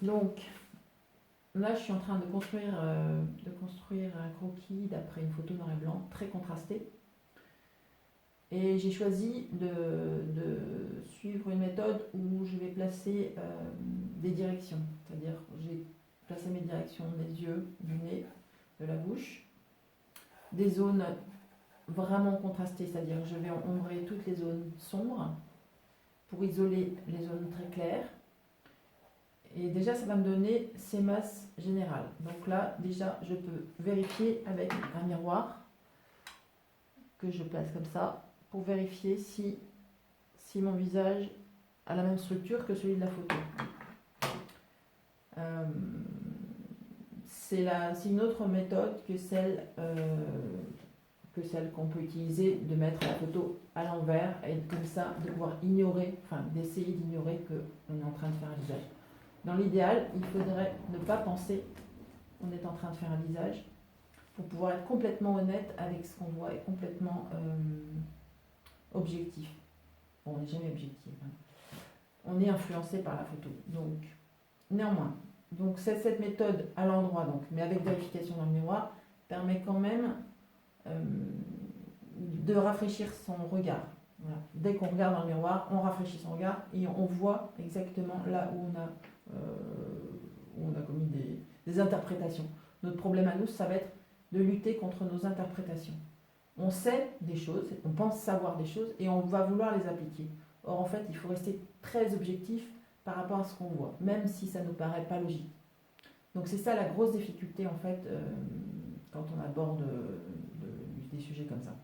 Donc, là, je suis en train de construire un croquis d'après une photo noir et blanc très contrastée. Et j'ai choisi de suivre une méthode où je vais placer des directions. C'est-à-dire, j'ai placé mes directions des yeux, du nez, de la bouche, des zones vraiment contrastées, c'est-à-dire je vais ombrer toutes les zones sombres pour isoler les zones très claires. Et déjà, ça va me donner ces masses générales. Donc là, déjà, je peux vérifier avec un miroir que je place comme ça pour vérifier si mon visage a la même structure que celui de la photo. C'est une autre méthode que celle qu'on peut utiliser de mettre la photo à l'envers et comme ça de pouvoir ignorer, enfin d'essayer d'ignorer qu'on est en train de faire un visage. Dans l'idéal, il faudrait ne pas penser qu'on est en train de faire un visage pour pouvoir être complètement honnête avec ce qu'on voit et complètement objectif. Bon, on n'est jamais objectif. Hein. On est influencé par la photo. Donc, néanmoins, donc cette méthode à l'endroit, donc, mais avec vérification dans le miroir, permet quand même de rafraîchir son regard. Voilà. Dès qu'on regarde dans le miroir, on rafraîchit son regard et on voit exactement là où on a commis des interprétations. Notre problème à nous, ça va être de lutter contre nos interprétations. On sait des choses, on pense savoir des choses et on va vouloir les appliquer. Or, en fait, il faut rester très objectif par rapport à ce qu'on voit, même si ça ne nous paraît pas logique. Donc c'est ça la grosse difficulté, en fait, quand on aborde des sujets comme ça.